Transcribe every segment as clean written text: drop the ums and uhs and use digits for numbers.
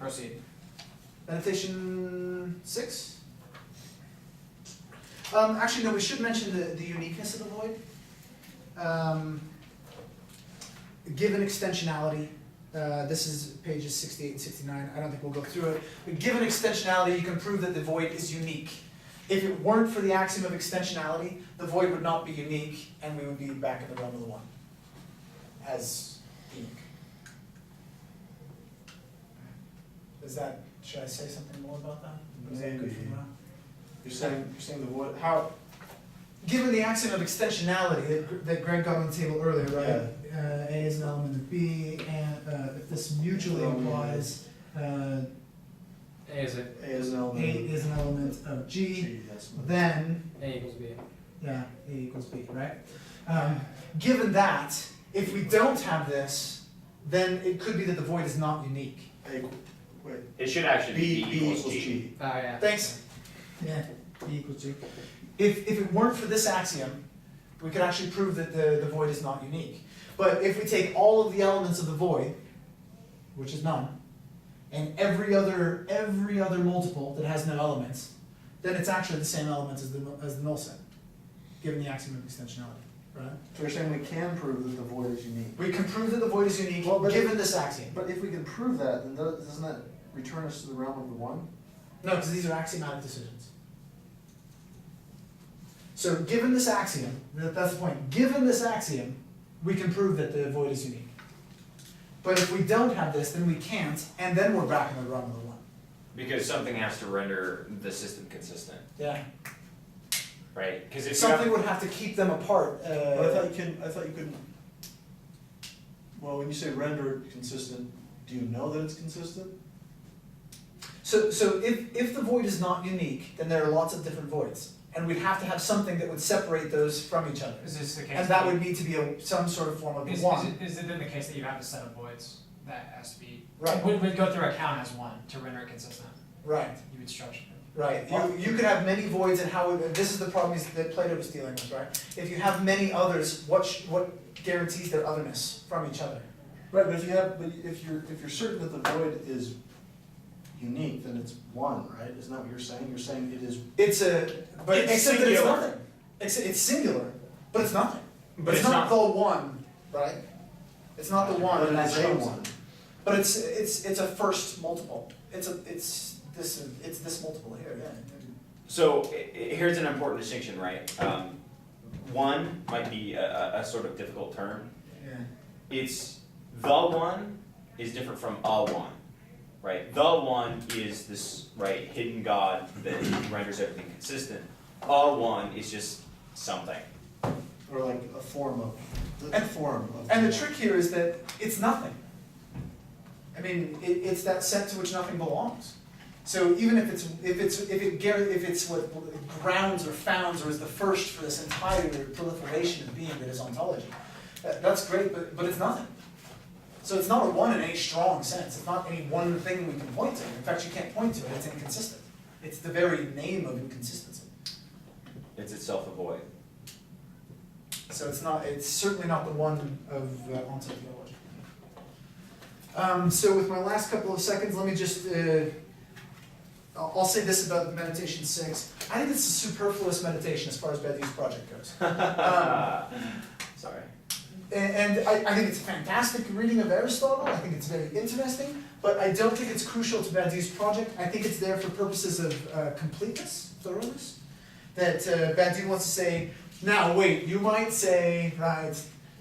Proceed. Meditation 6? Actually, no, we should mention the uniqueness of the void. Given extensionality, this is pages 68 and 69, I don't think we'll go through it, but given extensionality, you can prove that the void is unique. If it weren't for the axiom of extensionality, the void would not be unique, and we would be back in the realm of the one, as unique. Should I say something more about that? Is that good for now? You're saying the void, how? Given the axiom of extensionality that Greg got on the table earlier, right? A is an element of B, and if this mutually implies A is it? A is an element. A is an element of G, G, yes. then A equals B. yeah, A equals B, right? Given that, if we don't have this, then it could be that the void is not unique. Wait. It should actually be B equals equals G. G. Oh yeah. Thanks. Yeah, B equals G. If it weren't for this axiom, we could actually prove that the void is not unique. But if we take all of the elements of the void, which is none, and every other multiple that has no elements, then it's actually the same elements as the null set, given the axiom of extensionality, right? So you're saying we can prove that the void is unique. We can prove that the void is unique Well, but given this axiom. But if we can prove that, then doesn't that return us to the realm of the one? No, because these are axiomatic decisions. So given this axiom, that's the point, given this axiom, we can prove that the void is unique. But if we don't have this, then we can't, and then we're back in the realm of the one. Because something has to render the system consistent, Yeah. right? Because if Something would have to keep them apart. But I thought you couldn't. Well, when you say render it consistent, do you know that it's consistent? So if the void is not unique, then there are lots of different voids. And we'd have to have something that would separate those from each other. Is this the case? And that would need to be some sort of form of one. Is it then the case that you have a set of voids that has to be Right. would go through a count as one to render it consistent? Right. You would structure it. Right, you could have many voids, and this is the problem that Plato was dealing with, right? If you have many others, what guarantees their otherness from each other? Right, but if you're certain that the void is unique, then it's one, right? Isn't that what you're saying? You're saying it is. It's except that it's singular. nothing. It's singular, but it's nothing. But it's it's not not- the one, right? It's not the one. But and it is that a shows one. it. But it's a first multiple. It's this multiple here. Yeah. So here's an important distinction, right? One might be a sort of difficult term. Yeah. It's the one is different from a one, right? The one is this right hidden God that renders everything consistent. A one is just something. Or like a form of. And the trick here is that it's nothing. I mean, it's that set to which nothing belongs. So even if it's what grounds or founds or is the first for this entire proliferation of being that is ontology, that's great, but it's nothing. So it's not a one in any strong sense. It's not any one thing we can point to. In fact, you can't point to it. It's inconsistent. It's the very name of inconsistency. It's itself a void. So it's certainly not the one of ontology. So with my last couple of seconds, let me just, I'll say this about meditation 6. I think it's a superfluous meditation as far as Badiou's project goes. Sorry. And I think it's a fantastic reading of Aristotle. I think it's very interesting, but I don't think it's crucial to Badiou's project. I think it's there for purposes of completeness, thoroughness. That Badiou wants to say, now wait, you might say, right,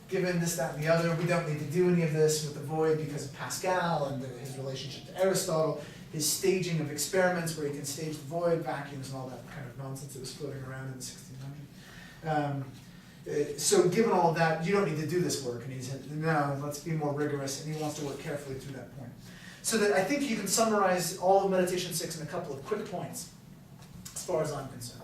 given this, that, and the other, we don't need to do any of this with the void because of Pascal and his relationship to Aristotle, his staging of experiments where he can stage the void, vacuums, and all that kind of nonsense that was floating around in the 1600s. So given all of that, you don't need to do this work. And he said, no, let's be more rigorous. And he wants to work carefully through that point. So that I think you can summarize all of Meditation 6 in a couple of quick points, as far as I'm concerned.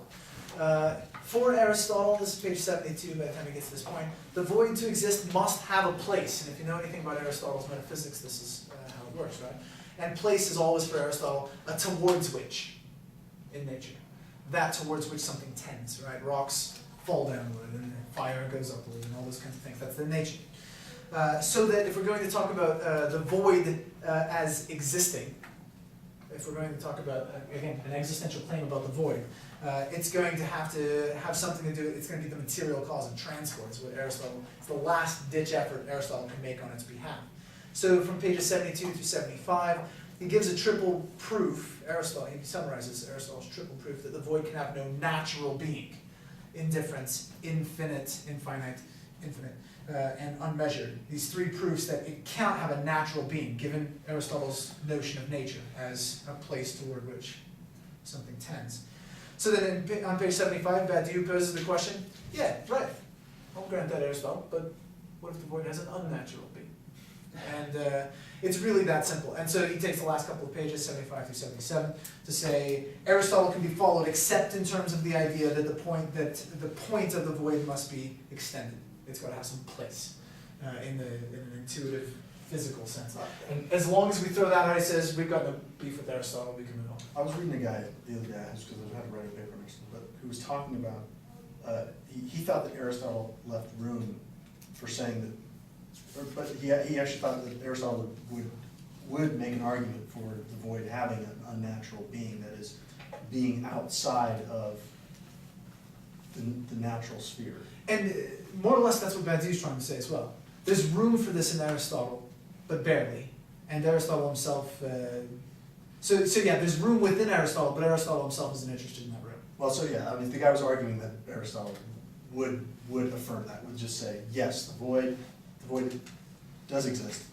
For Aristotle, this is page 72 by the time he gets to this point, the void to exist must have a place. And if you know anything about Aristotle's metaphysics, this is how it works, right? And place is always, for Aristotle, a towards which in nature. That towards which something tends, right? Rocks fall downward and fire goes upward and all those kinds of things. That's the nature. So that if we're going to talk about the void as existing, if we're going to talk about, again, an existential claim about the void, it's going to have something to do, it's going to be the material cause of transport, is what Aristotle, it's the last ditch effort Aristotle can make on its behalf. So from pages 72 through 75, he gives a triple proof, Aristotle, he summarizes Aristotle's triple proof that the void can have no natural being. Indifference, infinite, and unmeasured. These three proofs that it cannot have a natural being, given Aristotle's notion of nature as a place toward which something tends. So then on page 75, Badiou poses the question, yeah, right, I'll grant that, Aristotle, but what if the void has an unnatural being? And it's really that simple. And so he takes the last couple of pages, 75 through 77, to say Aristotle can be followed except in terms of the idea that the point of the void must be extended. It's got to have some place in an intuitive, physical sense. And as long as we throw that out, he says we've got no beef with Aristotle, we can move on. I was reading a guy the other day, just because I had to write a paper next to him, but who was talking about, he thought that Aristotle left room for saying that, but he actually thought that Aristotle would make an argument for the void having an unnatural being, that is, being outside of the natural sphere. And more or less that's what Badiou's trying to say as well. There's room for this in Aristotle, but barely. And Aristotle himself, so yeah, there's room within Aristotle, but Aristotle himself isn't interested in that room. Well, so yeah, I mean, the guy was arguing that Aristotle would affirm that, would just say, yes, the void does exist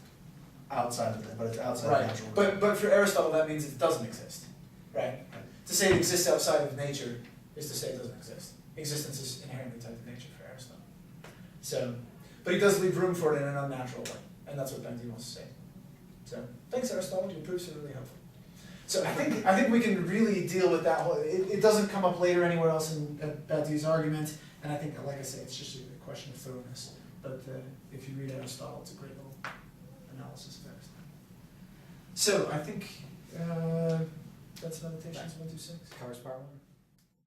outside of that, but it's outside of natural. But for Aristotle, that means it doesn't exist, right? To say it exists outside of nature is to say it doesn't exist. Existence is inherently tied to nature for Aristotle. So, but he does leave room for it in an unnatural way, and that's what Badiou wants to say. So, thanks Aristotle, your proofs are really helpful. So I think we can really deal with that whole. It doesn't come up later anywhere else in Badiou's argument, and I think, like I say, it's just a question of thoroughness. But if you read Aristotle, it's a great little analysis of Aristotle. So I think that's Meditations 1 through 6. Covers part one.